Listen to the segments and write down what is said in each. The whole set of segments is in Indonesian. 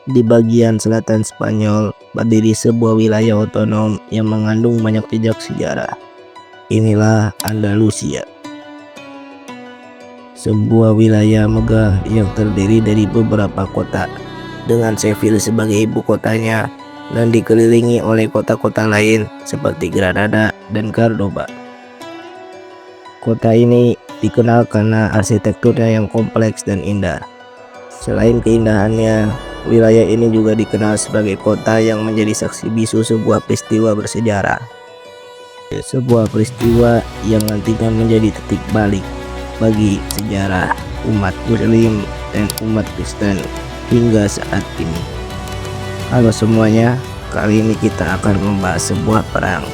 Di bagian selatan Spanyol berdiri sebuah wilayah otonom yang mengandung banyak jejak sejarah. Inilah Andalusia, sebuah wilayah megah yang terdiri dari beberapa kota, dengan Seville sebagai ibu kotanya dan dikelilingi oleh kota-kota lain seperti Granada dan Cordoba. Kota ini dikenal karena arsitekturnya yang kompleks dan indah. Selain keindahannya, wilayah ini juga dikenal sebagai kota yang menjadi saksi bisu sebuah peristiwa bersejarah. Sebuah peristiwa yang nantinya menjadi titik balik bagi sejarah umat Muslim dan umat Kristen hingga saat ini. Halo semuanya, kali ini kita akan membahas sebuah perang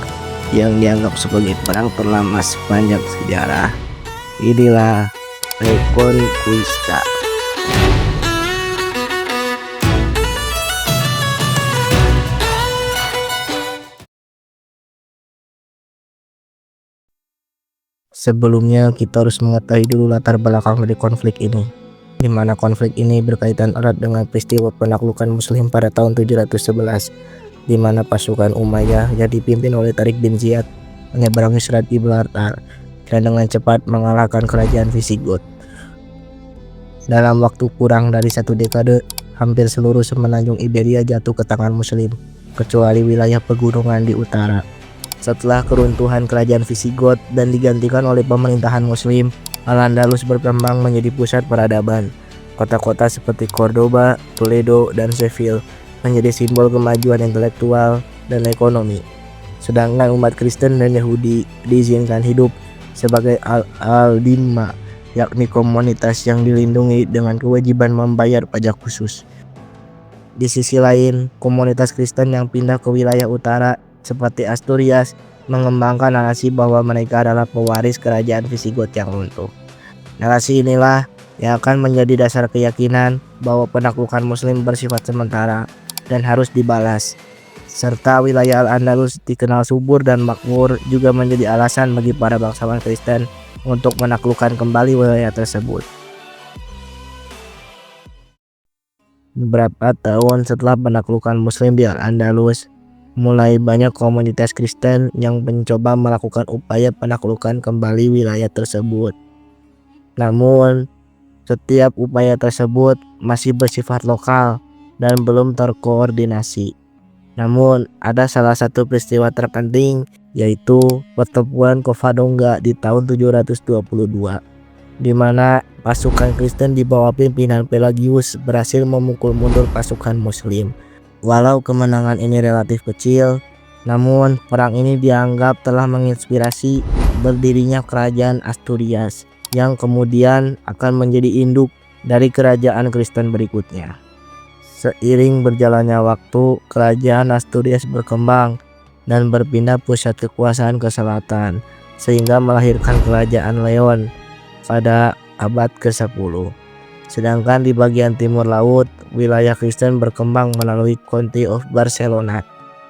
yang dianggap sebagai perang terlama sepanjang sejarah. Inilah Reconquista. Sebelumnya kita harus mengetahui dulu latar belakang dari konflik ini, di mana konflik ini berkaitan erat dengan peristiwa penaklukan Muslim pada tahun 711, di mana pasukan Umayyah yang dipimpin oleh Tariq bin Ziyad menyeberangi Selat Gibraltar dan dengan cepat mengalahkan kerajaan Visigoth. Dalam waktu kurang dari 1 dekade, hampir seluruh semenanjung Iberia jatuh ke tangan Muslim, kecuali wilayah pegunungan di utara. Setelah keruntuhan kerajaan Visigoth dan digantikan oleh pemerintahan Muslim, Al-Andalus berkembang menjadi pusat peradaban. Kota-kota seperti Cordoba, Toledo, dan Seville menjadi simbol kemajuan intelektual dan ekonomi. Sedangkan umat Kristen dan Yahudi diizinkan hidup sebagai al-dhimma, yakni komunitas yang dilindungi dengan kewajiban membayar pajak khusus. Di sisi lain, komunitas Kristen yang pindah ke wilayah utara seperti Asturias mengembangkan narasi bahwa mereka adalah pewaris kerajaan Visigoth yang runtuh. Narasi inilah yang akan menjadi dasar keyakinan bahwa penaklukan Muslim bersifat sementara dan harus dibalas, serta wilayah Al-Andalus dikenal subur dan makmur juga menjadi alasan bagi para bangsawan Kristen untuk menaklukkan kembali wilayah tersebut. Beberapa tahun setelah penaklukan Muslim di Al-Andalus, mulai banyak komunitas Kristen yang mencoba melakukan upaya penaklukan kembali wilayah tersebut. Namun, setiap upaya tersebut masih bersifat lokal dan belum terkoordinasi. Namun, ada salah satu peristiwa terpenting, yaitu pertempuran Covadonga di tahun 722, di mana pasukan Kristen di bawah pimpinan Pelagius berhasil memukul mundur pasukan Muslim. Walau kemenangan ini relatif kecil, namun perang ini dianggap telah menginspirasi berdirinya kerajaan Asturias yang kemudian akan menjadi induk dari kerajaan Kristen berikutnya. Seiring berjalannya waktu, kerajaan Asturias berkembang dan berpindah pusat kekuasaan ke selatan, sehingga melahirkan kerajaan Leon pada abad ke-10. Sedangkan di bagian timur laut, wilayah Kristen berkembang melalui County of Barcelona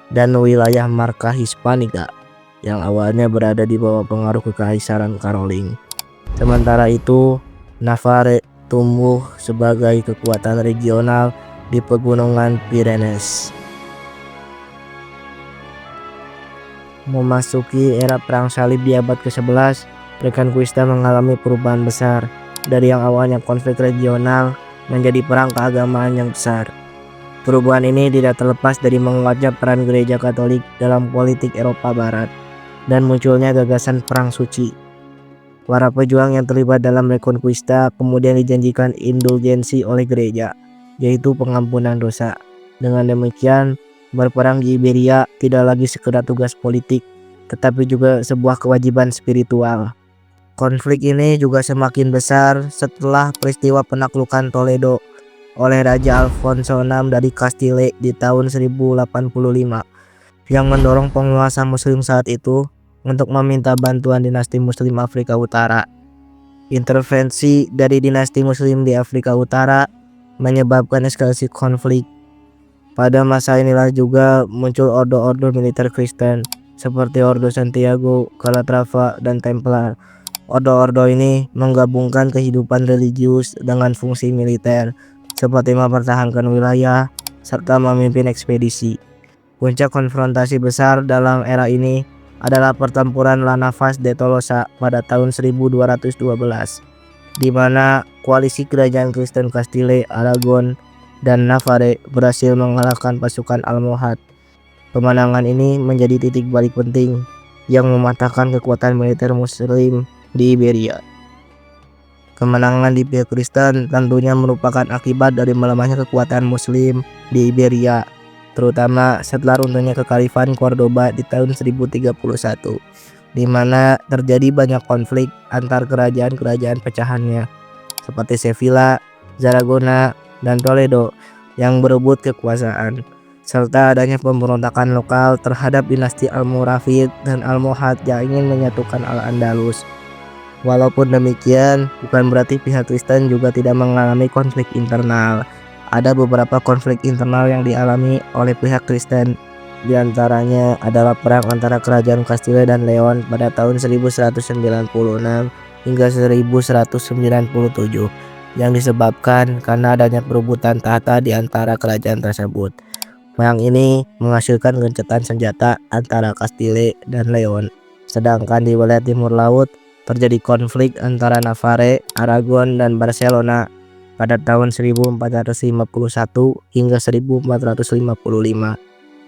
dan wilayah Marca Hispanica yang awalnya berada di bawah pengaruh Kekaisaran Karoling. Sementara itu, Navarre tumbuh sebagai kekuatan regional di pegunungan Pyrenees. Memasuki era Perang Salib di abad ke-11, Reconquista mengalami perubahan besar dari yang awalnya konflik regional menjadi perang keagamaan yang besar. Perubahan ini tidak terlepas dari menguatnya peran gereja Katolik dalam politik Eropa Barat dan munculnya gagasan perang suci. Para pejuang yang terlibat dalam Reconquista kemudian dijanjikan indulgensi oleh gereja, yaitu pengampunan dosa. Dengan demikian, berperang di Iberia tidak lagi sekedar tugas politik, tetapi juga sebuah kewajiban spiritual. Konflik ini juga semakin besar setelah peristiwa penaklukan Toledo oleh Raja Alfonso VI dari Castile di tahun 1085 yang mendorong penguasa Muslim saat itu untuk meminta bantuan dinasti Muslim Afrika Utara. Intervensi dari dinasti Muslim di Afrika Utara menyebabkan eskalasi konflik. Pada masa inilah juga muncul ordo-ordo militer Kristen seperti Ordo Santiago, Calatrava, dan Templar. Ordo-ordo ini menggabungkan kehidupan religius dengan fungsi militer, seperti mempertahankan wilayah, serta memimpin ekspedisi. Puncak konfrontasi besar dalam era ini adalah pertempuran La Navas de Tolosa pada tahun 1212, di mana koalisi kerajaan Kristen Castile, Aragon, dan Navarre berhasil mengalahkan pasukan Almohad. Kemenangan ini menjadi titik balik penting yang mematahkan kekuatan militer Muslim di Iberia. Kemenangan di pihak Kristen tentunya merupakan akibat dari melemahnya kekuatan Muslim di Iberia, terutama setelah runtuhnya kekhalifan Cordoba di tahun 1031, di mana terjadi banyak konflik antar kerajaan-kerajaan pecahannya seperti Sevilla, Zaragoza, dan Toledo yang berebut kekuasaan, serta adanya pemberontakan lokal terhadap dinasti Almoravid dan Almohad yang ingin menyatukan Al-Andalus. Walaupun demikian, bukan berarti pihak Kristen juga tidak mengalami konflik internal. Ada beberapa konflik internal yang dialami oleh pihak Kristen. Di antaranya adalah perang antara kerajaan Castile dan Leon pada tahun 1196 hingga 1197 yang disebabkan karena adanya perebutan tahta di antara kerajaan tersebut. Perang ini menghasilkan gencatan senjata antara Castile dan Leon. Sedangkan di wilayah timur laut terjadi konflik antara Navarre, Aragon, dan Barcelona pada tahun 1451 hingga 1455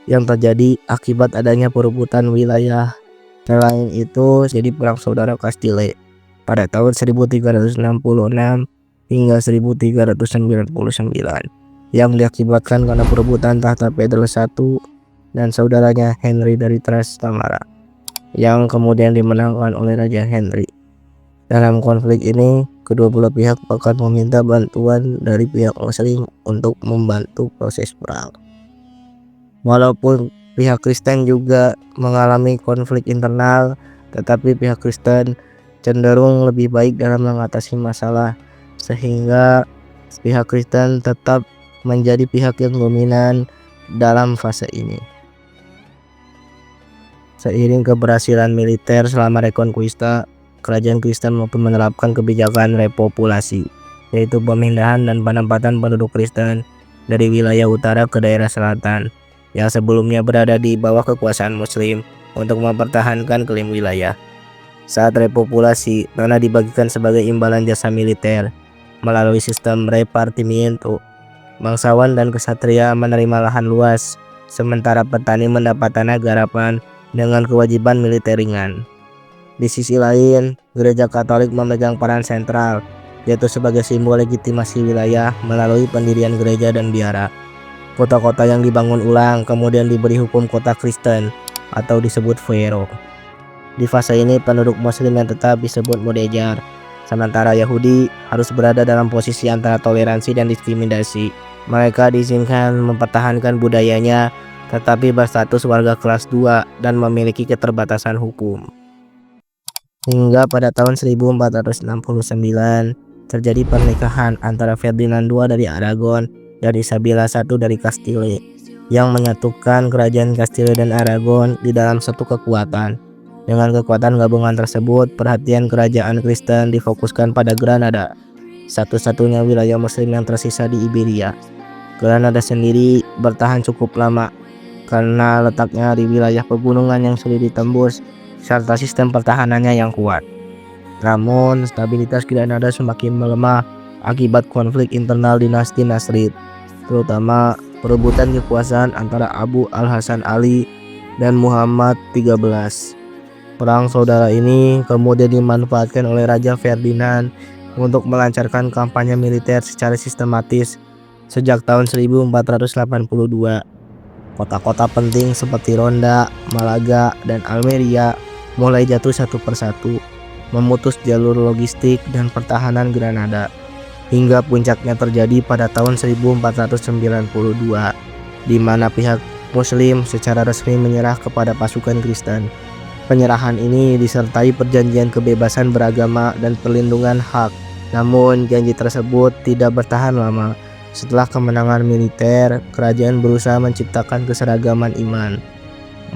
yang terjadi akibat adanya perebutan wilayah. Selain itu, jadi perang saudara Castile pada tahun 1366 hingga 1399 yang diakibatkan karena perebutan tahta Pedro I dan saudaranya Henry dari Trastamara yang kemudian dimenangkan oleh Raja Henry. Dalam konflik ini, kedua belah pihak akan meminta bantuan dari pihak Muslim untuk membantu proses perang. Walaupun pihak Kristen juga mengalami konflik internal, tetapi pihak Kristen cenderung lebih baik dalam mengatasi masalah, sehingga pihak Kristen tetap menjadi pihak yang dominan dalam fase ini. Seiring keberhasilan militer selama Reconquista, kerajaan Kristen maupun menerapkan kebijakan repopulasi, yaitu pemindahan dan penempatan penduduk Kristen dari wilayah utara ke daerah selatan yang sebelumnya berada di bawah kekuasaan Muslim untuk mempertahankan klaim wilayah. Saat repopulasi, tanah dibagikan sebagai imbalan jasa militer melalui sistem repartimiento. Bangsawan dan kesatria menerima lahan luas, sementara petani mendapat tanah garapan dengan kewajiban militer ringan. Di sisi lain, Gereja Katolik memegang peran sentral, yaitu sebagai simbol legitimasi wilayah melalui pendirian gereja dan biara. Kota-kota yang dibangun ulang kemudian diberi hukum kota Kristen atau disebut fuero. Di fase ini penduduk Muslim yang tetap disebut mudejar, sementara Yahudi harus berada dalam posisi antara toleransi dan diskriminasi. Mereka diizinkan mempertahankan budayanya, tetapi berstatus warga kelas 2 dan memiliki keterbatasan hukum. Hingga pada tahun 1469 terjadi pernikahan antara Ferdinand II dari Aragon dan Isabella I dari Castile yang menyatukan kerajaan Castile dan Aragon di dalam satu kekuatan. Dengan kekuatan gabungan tersebut, perhatian kerajaan Kristen difokuskan pada Granada, satu-satunya wilayah Muslim yang tersisa di Iberia. Granada sendiri bertahan cukup lama karena letaknya di wilayah pegunungan yang sulit ditembus serta sistem pertahanannya yang kuat. Namun, stabilitas Granada semakin melemah akibat konflik internal dinasti Nasrid, terutama perebutan kekuasaan antara Abu al-Hasan Ali dan Muhammad XIII. Perang saudara ini kemudian dimanfaatkan oleh Raja Ferdinand untuk melancarkan kampanye militer secara sistematis sejak tahun 1482. Kota-kota penting seperti Ronda, Malaga, dan Almeria mulai jatuh satu persatu, memutus jalur logistik dan pertahanan Granada, hingga puncaknya terjadi pada tahun 1492, di mana pihak Muslim secara resmi menyerah kepada pasukan Kristen. Penyerahan ini disertai perjanjian kebebasan beragama dan perlindungan hak. Namun, janji tersebut tidak bertahan lama. Setelah kemenangan militer, kerajaan berusaha menciptakan keseragaman iman.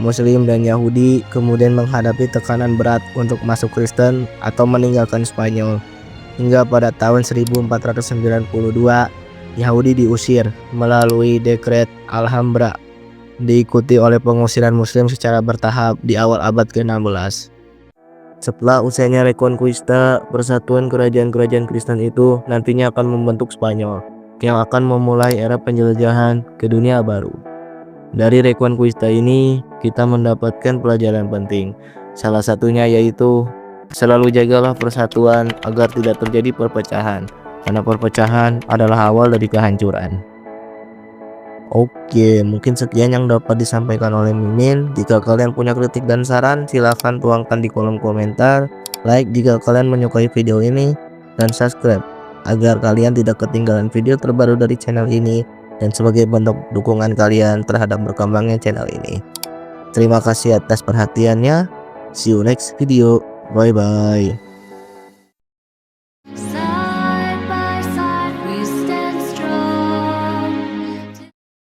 Muslim dan Yahudi kemudian menghadapi tekanan berat untuk masuk Kristen atau meninggalkan Spanyol. Hingga pada tahun 1492, Yahudi diusir melalui dekret Alhambra, diikuti oleh pengusiran Muslim secara bertahap di awal abad ke-16. Setelah usainya Reconquista, persatuan kerajaan-kerajaan Kristen itu nantinya akan membentuk Spanyol, yang akan memulai era penjelajahan ke dunia baru. Dari Reconquista ini, kita mendapatkan pelajaran penting. Salah satunya yaitu, selalu jagalah persatuan agar tidak terjadi perpecahan, karena perpecahan adalah awal dari kehancuran. Oke, mungkin sekian yang dapat disampaikan oleh Mimin. Jika kalian punya kritik dan saran, silahkan tuangkan di kolom komentar. Like jika kalian menyukai video ini, dan subscribe agar kalian tidak ketinggalan video terbaru dari channel ini, dan sebagai bentuk dukungan kalian terhadap berkembangnya channel ini. Terima kasih atas perhatiannya. See you next video. Bye bye.